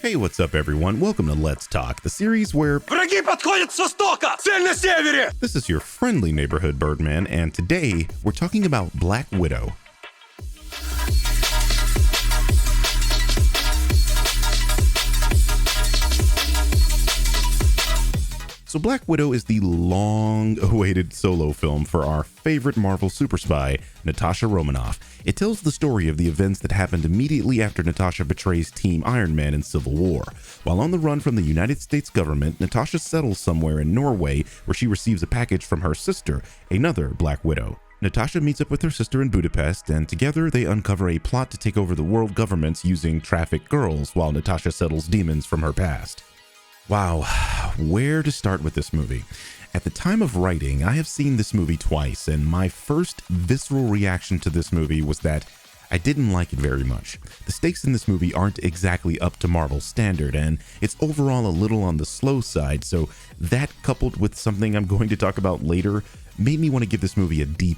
Hey, what's up everyone? Welcome to Let's Talk, the series where Враги подходят с востока! Цель на севере! this is your friendly neighborhood Birdman, and today we're talking about Black Widow. So Black Widow is the long-awaited solo film for our favorite Marvel super spy, Natasha Romanoff. It tells the story of the events that happened immediately after Natasha betrays Team Iron Man in Civil War. While on the run from the United States government, Natasha settles somewhere in Norway where she receives a package from her sister, another Black Widow. Natasha meets up with her sister in Budapest, and together they uncover a plot to take over the world governments using trafficked girls while Natasha settles demons from her past. Wow, where to start with this movie? At the time of writing, I have seen this movie twice, and my first visceral reaction to this movie was that I didn't like it very much. The stakes in this movie aren't exactly up to Marvel's standard, and it's overall a little on the slow side, so that coupled with something I'm going to talk about later made me want to give this movie a D+.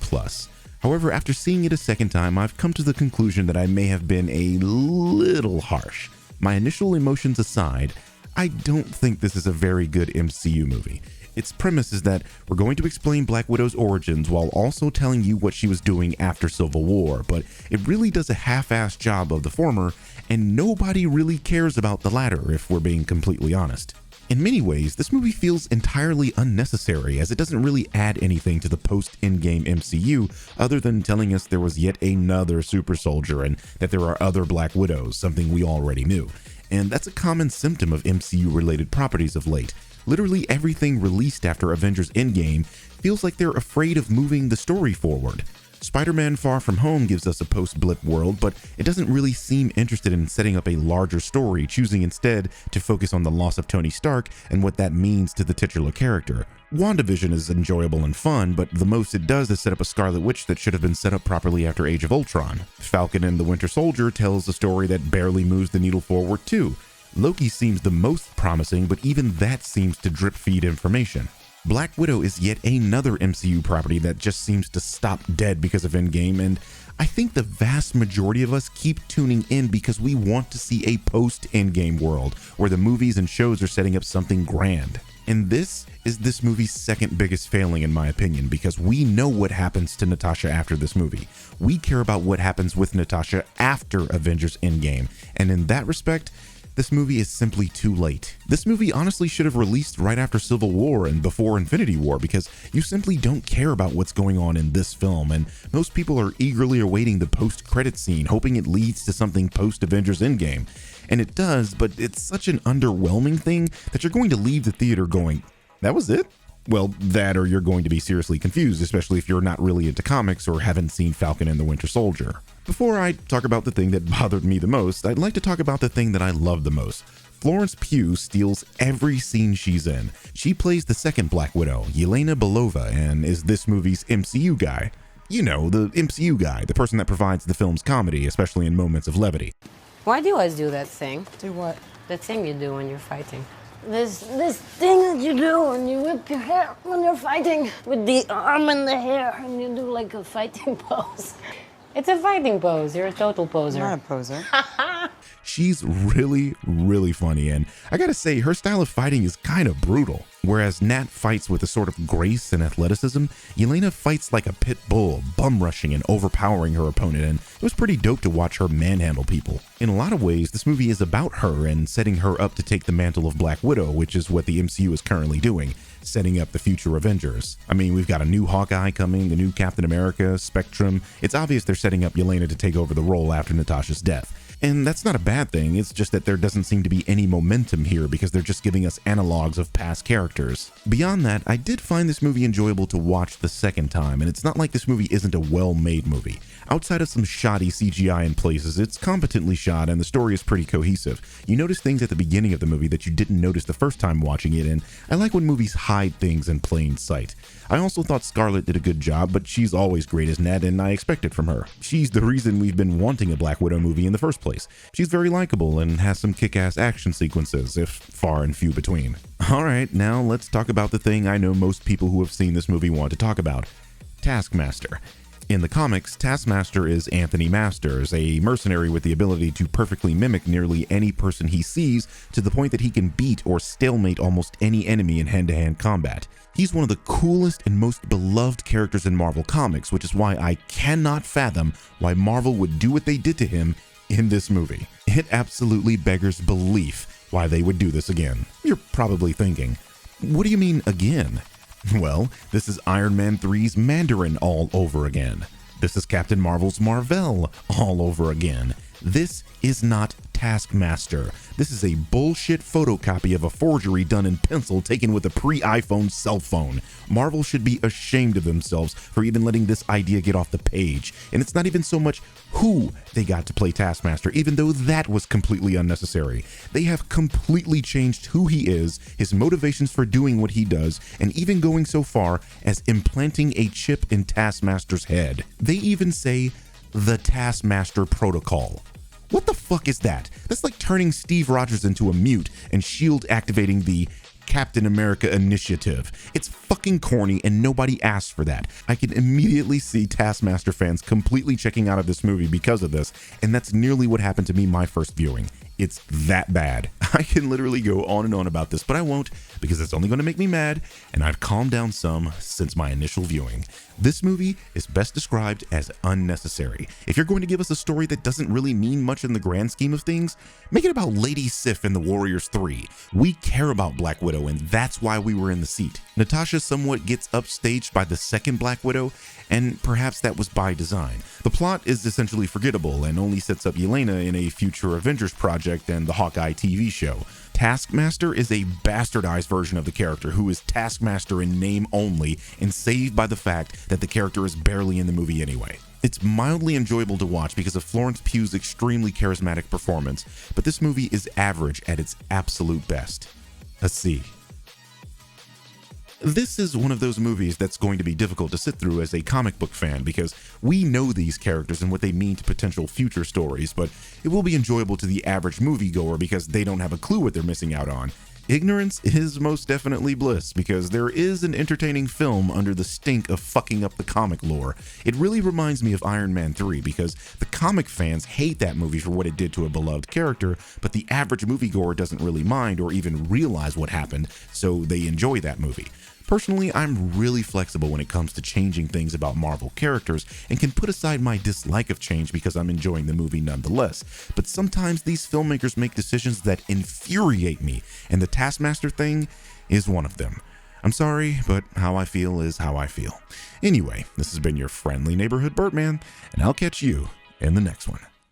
However, after seeing it a second time, I've come to the conclusion that I may have been a little harsh. My initial emotions aside, I don't think this is a very good MCU movie. Its premise is that we're going to explain Black Widow's origins while also telling you what she was doing after Civil War, but it really does a half-assed job of the former, and nobody really cares about the latter if we're being completely honest. In many ways, this movie feels entirely unnecessary as it doesn't really add anything to the post-Endgame MCU other than telling us there was yet another super soldier and that there are other Black Widows, something we already knew. And that's a common symptom of MCU-related properties of late. Literally everything released after Avengers Endgame feels like they're afraid of moving the story forward. Spider-Man Far From Home gives us a post-blip world, but it doesn't really seem interested in setting up a larger story, choosing instead to focus on the loss of Tony Stark and what that means to the titular character. WandaVision is enjoyable and fun, but the most it does is set up a Scarlet Witch that should have been set up properly after Age of Ultron. Falcon and the Winter Soldier tells a story that barely moves the needle forward too. Loki seems the most promising, but even that seems to drip feed information. Black Widow is yet another MCU property that just seems to stop dead because of Endgame, and I think the vast majority of us keep tuning in because we want to see a post-Endgame world where the movies and shows are setting up something grand. And this is this movie's second biggest failing in my opinion, because we know what happens to Natasha after this movie. We care about what happens with Natasha after Avengers Endgame, and in that respect, this movie is simply too late. This movie honestly should have released right after Civil War and before Infinity War because you simply don't care about what's going on in this film, and most people are eagerly awaiting the post-credit scene, hoping it leads to something post-Avengers Endgame. And it does, but it's such an underwhelming thing that you're going to leave the theater going, that was it? Well, that or you're going to be seriously confused, especially if you're not really into comics or haven't seen Falcon and the Winter Soldier. Before I talk about the thing that bothered me the most, I'd like to talk about the thing that I love the most. Florence Pugh steals every scene she's in. She plays the second Black Widow, Yelena Belova, and is this movie's MCU guy. You know, the MCU guy, the person that provides the film's comedy, especially in moments of levity. Why do you always do that thing? Do what? The thing you do when you're fighting. This thing that you do when you whip your hair when you're fighting with the arm and the hair and you do like a fighting pose. It's a fighting pose. You're a total poser. I'm not a poser. She's really, really funny, and I gotta say, her style of fighting is kind of brutal. Whereas Nat fights with a sort of grace and athleticism, Yelena fights like a pit bull, bum-rushing and overpowering her opponent, and it was pretty dope to watch her manhandle people. In a lot of ways, this movie is about her and setting her up to take the mantle of Black Widow, which is what the MCU is currently doing, setting up the future Avengers. I mean, we've got a new Hawkeye coming, the new Captain America, Spectrum. It's obvious they're setting up Yelena to take over the role after Natasha's death. And that's not a bad thing, it's just that there doesn't seem to be any momentum here because they're just giving us analogs of past characters. Beyond that, I did find this movie enjoyable to watch the second time, and it's not like this movie isn't a well-made movie. Outside of some shoddy CGI in places, it's competently shot and the story is pretty cohesive. You notice things at the beginning of the movie that you didn't notice the first time watching it, and I like when movies hide things in plain sight. I also thought Scarlett did a good job, but she's always great as Ned, and I expect it from her. She's the reason we've been wanting a Black Widow movie in the first place. She's very likable and has some kick-ass action sequences, if far and few between. Alright, now let's talk about the thing I know most people who have seen this movie want to talk about. Taskmaster. In the comics, Taskmaster is Anthony Masters, a mercenary with the ability to perfectly mimic nearly any person he sees to the point that he can beat or stalemate almost any enemy in hand-to-hand combat. He's one of the coolest and most beloved characters in Marvel Comics, which is why I cannot fathom why Marvel would do what they did to him in this movie. It absolutely beggars belief why they would do this again. You're probably thinking, what do you mean again? Well, this is Iron Man 3's Mandarin all over again. This is Captain Marvel's Marvel all over again. This is not Taskmaster. This is a bullshit photocopy of a forgery done in pencil taken with a pre-iPhone cell phone. Marvel should be ashamed of themselves for even letting this idea get off the page. And it's not even so much who they got to play Taskmaster, even though that was completely unnecessary. They have completely changed who he is, his motivations for doing what he does, and even going so far as implanting a chip in Taskmaster's head. They even say the Taskmaster Protocol. What the fuck is that? That's like turning Steve Rogers into a mute and S.H.I.E.L.D. activating the Captain America Initiative. It's fucking corny and nobody asked for that. I can immediately see Taskmaster fans completely checking out of this movie because of this, and that's nearly what happened to me my first viewing. It's that bad. I can literally go on and on about this, but I won't because it's only going to make me mad, and I've calmed down some since my initial viewing. This movie is best described as unnecessary. If you're going to give us a story that doesn't really mean much in the grand scheme of things, make it about Lady Sif in The Warriors 3. We care about Black Widow, and that's why we were in the seat. Natasha somewhat gets upstaged by the second Black Widow, and perhaps that was by design. The plot is essentially forgettable and only sets up Yelena in a future Avengers project and the Hawkeye TV show. Taskmaster is a bastardized version of the character who is Taskmaster in name only and saved by the fact that the character is barely in the movie anyway. It's mildly enjoyable to watch because of Florence Pugh's extremely charismatic performance, but this movie is average at its absolute best. A C. This is one of those movies that's going to be difficult to sit through as a comic book fan because we know these characters and what they mean to potential future stories, but it will be enjoyable to the average moviegoer because they don't have a clue what they're missing out on. Ignorance is most definitely bliss because there is an entertaining film under the stink of fucking up the comic lore. It really reminds me of Iron Man 3 because the comic fans hate that movie for what it did to a beloved character, but the average moviegoer doesn't really mind or even realize what happened, so they enjoy that movie. Personally, I'm really flexible when it comes to changing things about Marvel characters and can put aside my dislike of change because I'm enjoying the movie nonetheless. But sometimes these filmmakers make decisions that infuriate me, and the Taskmaster thing is one of them. I'm sorry, but how I feel is how I feel. Anyway, this has been your friendly neighborhood Birdman, and I'll catch you in the next one.